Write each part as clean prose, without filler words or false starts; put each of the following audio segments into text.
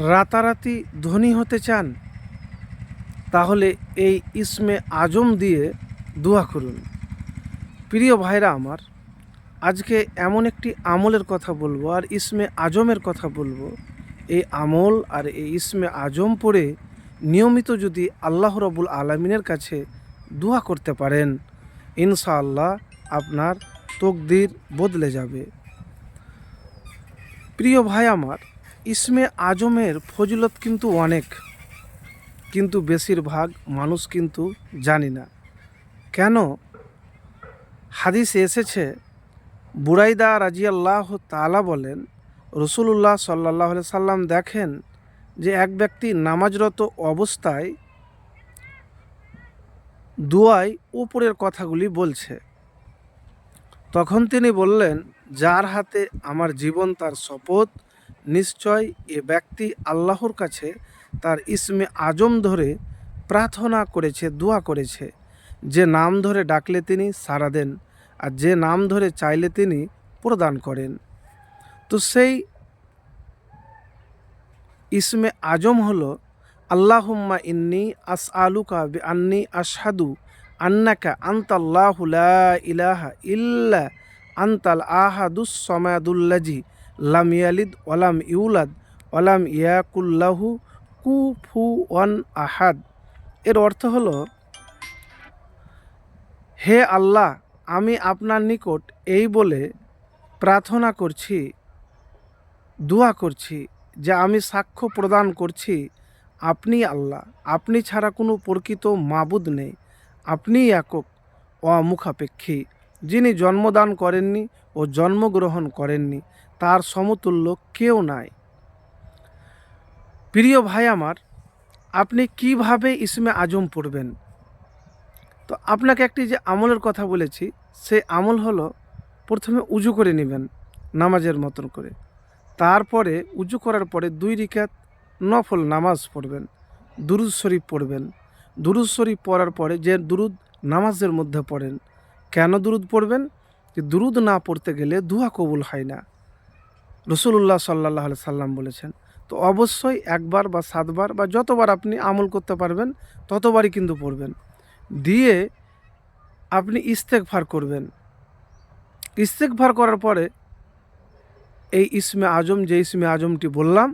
রাতারাতি ধনী হতে চান, তাহলে এই ইসমে আজম দিয়ে দোয়া করুন। প্রিয় ভাইরা আমার, আজকে এমন একটি আমলের কথা বলবো আর ইসমে আজমের কথা বলবো। এই আমল আর এই ইসমে আজম পড়ে নিয়মিত যদি আল্লাহ রাব্বুল আলামিনের কাছে দোয়া করতে পারেন, ইনশাআল্লাহ আপনার তকদির বদলে যাবে। প্রিয় ভাই আমার, ইসমে আজমের ফজিলত কিন্তু অনেক, কিন্তু বেশিরভাগ মানুষ কিন্তু জানি না। কেন? হাদিসে এসেছে, বুরাইদা রাজিয়াল্লাহু তাআলা বলেন, রাসূলুল্লাহ সাল্লাল্লাহু আলাইহি সাল্লাম দেখেন যে এক ব্যক্তি নামাজরত অবস্থায় দোয়ায় উপরের কথাগুলি বলছে। তখন তিনি বললেন, যার হাতে আমার জীবন তার শপথ, নিশ্চয় এ ব্যক্তি আল্লাহর কাছে তার ইসমে আজম ধরে প্রার্থনা করেছে, দোয়া করেছে। যে নাম ধরে ডাকলে তিনি সাড়া দেন, আর যে নাম ধরে চাইলে তিনি প্রদান করেন। তো সেই ইসমে আজম হলো, আল্লাহুম্মা ইন্নী আসআলুকা বিআন্নী আশহাদু আন্নাকা আনতাল্লাহু লা ইলাহা ইল্লা আনতাল আহাদুস সামাদুল্লাযী লাম ইয়ালিদ ওয়ালাম ইউলাদ ওয়ালাম ইয়াকুল লাহু কুফুওয়ান আহাদ। এর অর্থ হলো, হে আল্লাহ, আমি আপনার নিকট এই বলে প্রার্থনা করছি, দোয়া করছি যে আমি সাক্ষ্য প্রদান করছি আপনি আল্লাহ, আপনি ছাড়া কোনো প্রকৃত মাবুদ নেই, আপনিই একক অমুখাপেক্ষী, যিনি জন্মদান করেননি ও জন্মগ্রহণ করেননি, তার সমতুল্য কেউ নাই। প্রিয় ভাই আমার, আপনি কিভাবে ইসমে আজম পড়বেন? তো আপনাকে একটি যে আমলের কথা বলেছি, সেই আমল হলো, প্রথমে উজু করে নেবেন নামাজের মতন করে। তারপরে উজু করার পরে 2 রাকাত নফল নামাজ পড়বেন, দুরুদ শরীফ পড়বেন। দুরুদ শরীফ পড়ার পরে যে দুরুদ নামাজের মধ্যে পড়েন, কেন দুরুদ পড়বেন? যে দুরুদ না পড়তে গেলে দোয়া কবুল হয় না, রাসূলুল্লাহ সাল্লাল্লাহু আলাইহি সাল্লাম বলেছেন। তো অবশ্যই একবার বা 7 বার বা যতবার আপনি আমল করতে পারবেন ততবারই কিন্তু পড়বেন। দিয়ে আপনি ইস্তেগফার করবেন। ইস্তেগফার করার পরে এই ইসমে আজম, যে ইসমে আজমটি বললাম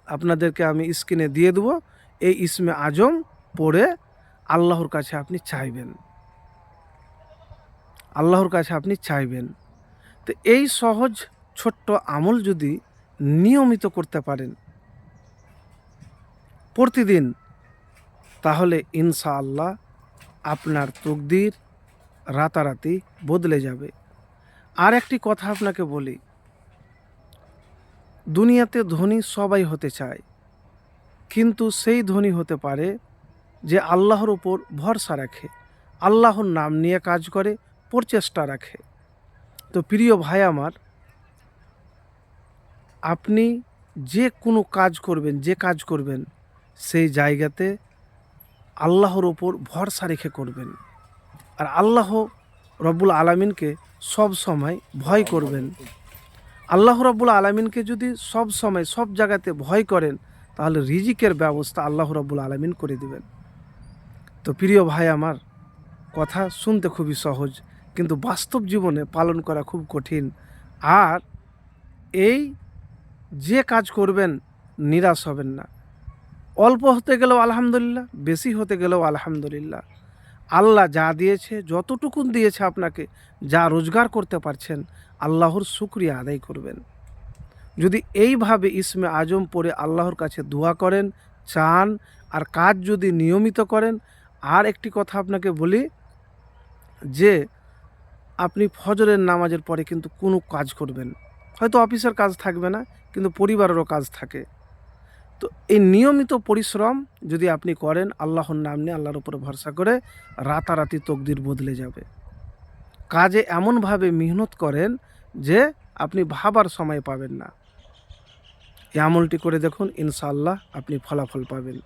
আপনাদেরকে, আমি স্ক্রিনে দিয়ে দেবো। এই ইসমে আজম পড়ে আল্লাহর কাছে আপনি চাইবেন, আল্লাহর কাছে আপনি চাইবেন। তো এই সহজ ছোট্ট আমল যদি নিয়মিত করতে পারেন প্রতিদিন, তাহলে ইনশাআল্লাহ আপনার তকদির রাতারাতি বদলে যাবে। আর একটি কথা আপনাকে বলি, দুনিয়াতে ধনী সবাই হতে চায়, কিন্তু সেই ধনী হতে পারে যে আল্লাহর উপর ভরসা রাখে, আল্লাহর নাম নিয়ে কাজ করে, প্রচেষ্টা রাখে। তো প্রিয় ভাই আমার, আপনি যে কোনো কাজ করবেন, যে কাজ করবেন, সেই জায়গাতে আল্লাহর উপর ভরসা রেখে করবেন। আর আল্লাহ রব্বুল আলামিনকে সব সময় ভয় করবেন। আল্লাহ রব্বুল আলামিনকে যদি সব সময় সব জায়গাতে ভয় করেন, তাহলে রিজিকের ব্যবস্থা আল্লাহ রব্বুল আলামিন করে দিবেন। তো প্রিয় ভাই আমার, কথা শুনতে খুবই সহজ, কিন্তু বাস্তব জীবনে পালন করা খুব কঠিন। আর এই যে কাজ করবেন নিরাশ হবেন না। অল্প হতে গেলেও আলহামদুলিল্লাহ, বেশি হতে গেলেও আলহামদুলিল্লাহ। আল্লাহ যা দিয়েছে, যতটুকুন দিয়েছে আপনাকে, যা রোজগার করতে পারছেন, আল্লাহর শুকরিয়া আদায় করবেন। যদি এইভাবে ইসমে আজম পড়ে আল্লাহর কাছে দোয়া করেন, চান, আর কাজ যদি নিয়মিত করেন। আর একটি কথা আপনাকে বলি, যে আপনি ফজরের নামাজের পরে কিন্তু কোনো কাজ করবেন, হয়তো অফিসের কাজ থাকবে না, কিন্তু পরিবারেরও কাজ থাকে। তো এই নিয়মিত পরিশ্রম যদি আপনি করেন, আল্লাহর নাম নিয়ে, আল্লাহর উপরে ভরসা করে, রাতারাতি তকদির বদলে যাবে। কাজে এমনভাবে মেহনত করেন যে আপনি ভাবার সময় পাবেন না। এই আমলটি করে দেখুন, ইনশাআল্লাহ আপনি ফলাফল পাবেন।